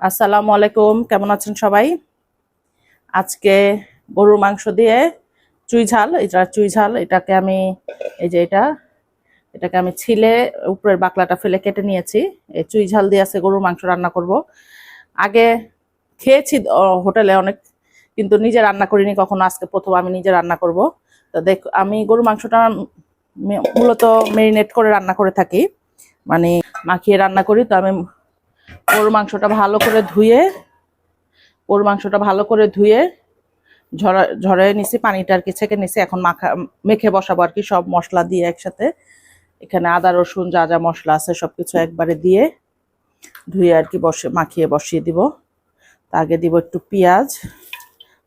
আসসালামু আলাইকুম, কেমন আছেন সবাই? আজকে গরুর মাংস দিয়ে চুই ঝাল, এটাকে আমি এই যে এটাকে আমি ছিলে উপরের বাকলাটা ফেলে কেটে নিয়েছি। এই চুই ঝাল দিয়ে আজকে গরুর মাংস রান্না করব। আগে খেয়েছি হোটেলে অনেক, কিন্তু নিজে রান্না করিনি কখনো। আজকে প্রথম আমি নিজে রান্না করব। তো আমি গরুর মাংসটা মূলত মেরিনেট করে রান্না করে থাকি, মানে মাখিয়ে রান্না করি। তো আমি গরুর মাংসটা ভালো করে ধুয়ে ঝরাই নিছি, পানিটা আর কি ছেঁকে নিছি। এখন মেখে বসাবো আর কি, সব মশলা দিয়ে একসাথে। এখানে আদা রসুন যা যা মশলা আছে সবকিছু একবারে দিয়ে ধুয়ে আর কি মাখিয়ে বসিয়ে দিব। আগে দিব একটু পেঁয়াজ।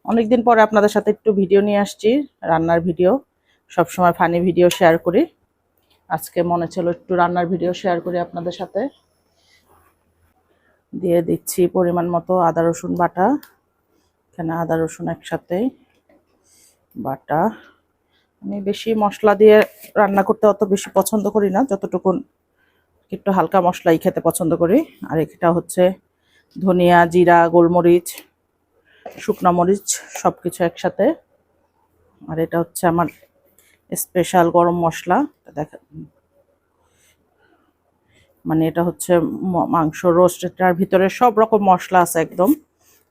অনেকদিন পরে আপনাদের সাথে একটু ভিডিও নিয়ে আসছি, রান্নার ভিডিও। সবসময় ফানি ভিডিও শেয়ার করি, আজকে মনে ছিল একটু রান্নার ভিডিও শেয়ার করি আপনাদের সাথে। দিয়ে দিচ্ছি পরিমাণ মতো আদা রসুন বাটা। এখানে আদা রসুন একসাথে বাটা। আমি বেশি মশলা দিয়ে রান্না করতে অত বেশি পছন্দ করি না, যতটুকুন একটু হালকা মশলাই খেতে পছন্দ করি। আর এটা হচ্ছে ধনিয়া, জিরা, গোলমরিচ, শুকনো মরিচ সবকিছু একসাথে। আর এটা হচ্ছে আমার স্পেশাল গরম মশলা। মানে এটা হচ্ছে মাংস রোস্ট, এটার ভিতরে সব রকম মশলা আছে একদম।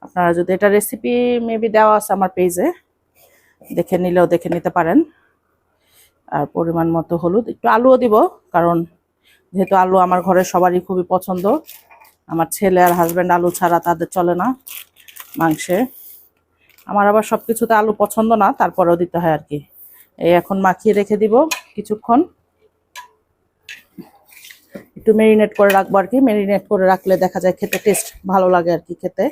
আপনারা যদি এটা রেসিপি মেবি দেওয়া আছে আমার পেজে, দেখে নিতে পারেন। আর পরিমাণ মতো হলুদ, একটু আলুও দিব, কারণ যেহেতু আলু আমার ঘরের সবারই খুবই পছন্দ। আমার ছেলে আর হাজব্যান্ড আলু ছাড়া তাদের চলে না মাংসে। আমার আবার সব কিছুতে আলু পছন্দ না, তারপরেও দিতে হয় আর কি। এই এখন মাখিয়ে রেখে দিব কিছুক্ষণ, একটু মেরিনেট করে রাখবো আর কি। মেরিনেট করে রাখলে দেখা যায় খেতে টেস্ট ভালো লাগে আর কি খেতে।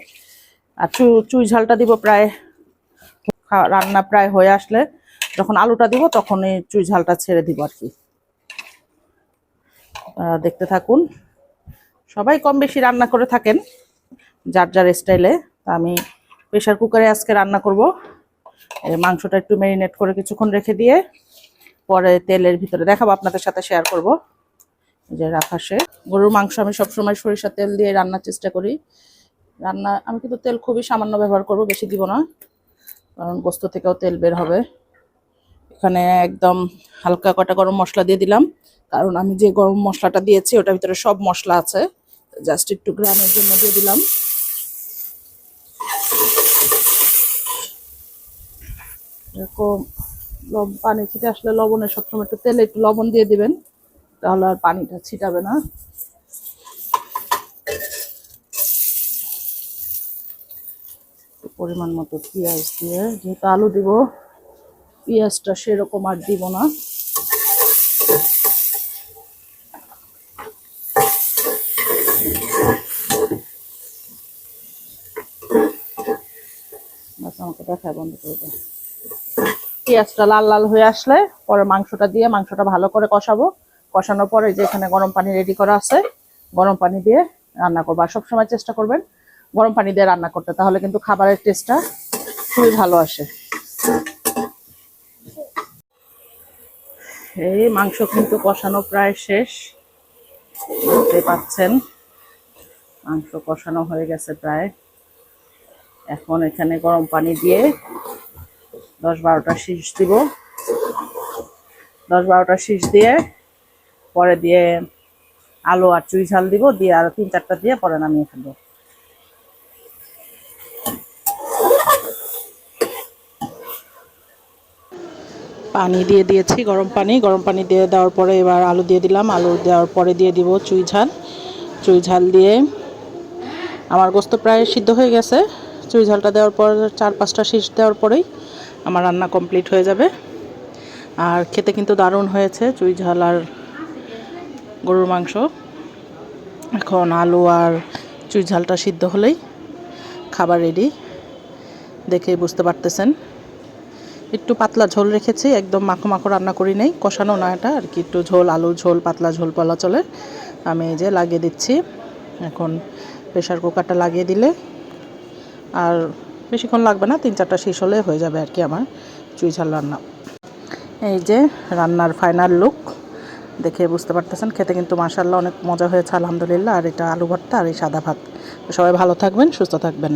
আর চুই ঝালটা দিব রান্না প্রায় হয়ে আসলে, যখন আলুটা দিব তখন এই চুই ঝালটা ছেড়ে দিব আর কি। দেখতে থাকুন। সবাই কম বেশি রান্না করে থাকেন যার যার স্টাইলে। আমি প্রেশার কুকারে আজকে রান্না করব। মাংসটা একটু মেরিনেট করে কিছুক্ষণ রেখে দিয়ে পরে তেলের ভিতরে দেখাবো, আপনাদের সাথে শেয়ার করব। যে রাখা শেষ। গরুর মাংস আমি সবসময় সরিষার তেল দিয়ে রান্নার চেষ্টা করি। আমি কিন্তু তেল খুবই সামান্য ব্যবহার করব, বেশি দিব না, কারণ গোস্ত থেকেও তেল বের হবে। এখানে একদম হালকা কটা গরম মশলা দিয়ে দিলাম, কারণ আমি যে গরম মশলাটা দিয়েছি ওটার ভিতরে সব মশলা আছে। জাস্ট একটু গ্রামের জন্য দিয়ে দিলাম। এরকম পানি ছিটে আসলে লবণের সবসময় একটু তেলে একটু লবণ দিয়ে দিবেন, তাহলে আর পানিটা ছিটাবে না। পরিমাণ মতো পেঁয়াজ দিয়ে, যেহেতু আলু দিব পেঁয়াজটা সেরকম আর দিব না। আমাকে দেখায় বন্ধ করবে। পেঁয়াজটা লাল লাল হয়ে আসলে পরে মাংসটা ভালো করে কষাবো। কষানোর পরে যে এখানে গরম পানি রেডি করা আছে, গরম পানি দিয়ে রান্না করবো। আর সবসময় চেষ্টা করবেন গরম পানি দিয়ে রান্না করতে, তাহলে কিন্তু খাবারের টেস্টটা খুবই ভালো আসে। এই মাংস কিন্তু কষানো প্রায় শেষ, দেখতে পাচ্ছেন মাংস কষানো হয়ে গেছে প্রায়। এখন এখানে গরম পানি দিয়ে 10-12টা শীষ দিব। 10-12টা শীষ দিয়ে পরে দিয়ে আলু আর চুই ঝাল দিব, দিয়ে আরো 3-4টা দিয়ে পরে নামিয়ে ফেলবো। পানি দিয়ে দিয়েছি, গরম পানি দিয়ে দেওয়ার পরে এবার আলু দিয়ে দিলাম। আলু দেওয়ার পরে দিয়ে দিব চুই ঝাল দিয়ে। আমার গোস্ত প্রায় সিদ্ধ হয়ে গেছে। চুই ঝালটা দেওয়ার পর 4-5টা শীষ দেওয়ার পরেই আমার রান্না কমপ্লিট হয়ে যাবে। আর খেতে কিন্তু দারুণ হয়েছে চুই ঝাল আর গরুর মাংস। এখন আলু আর চুই ঝালটা সিদ্ধ হলেই খাবার রেডি, দেখেই বুঝতে পারতেছেন। একটু পাতলা ঝোল রেখেছি, একদম মাখো মাখো রান্না করি নাই, কষানো না এটা আর কি, একটু ঝোল, আলুর ঝোল, পাতলা ঝোল বলা চলে। আমি এই যে লাগিয়ে দিচ্ছি। এখন প্রেশার কুকারটা লাগিয়ে দিলে আর বেশিক্ষণ লাগবে না, 3-4টা শীষ হলে হয়ে যাবে আর কি আমার চুই ঝাল রান্না। এই যে রান্নার ফাইনাল লুক, দেখে বুঝতে পারতেছেন। খেতে কিন্তু মাশাআল্লাহ অনেক মজা হয়েছে, আলহামদুলিল্লাহ। আর এটা আলু ভর্তা আর এই সাদা ভাত, সবাই ভালো থাকবেন, সুস্থ থাকবেন।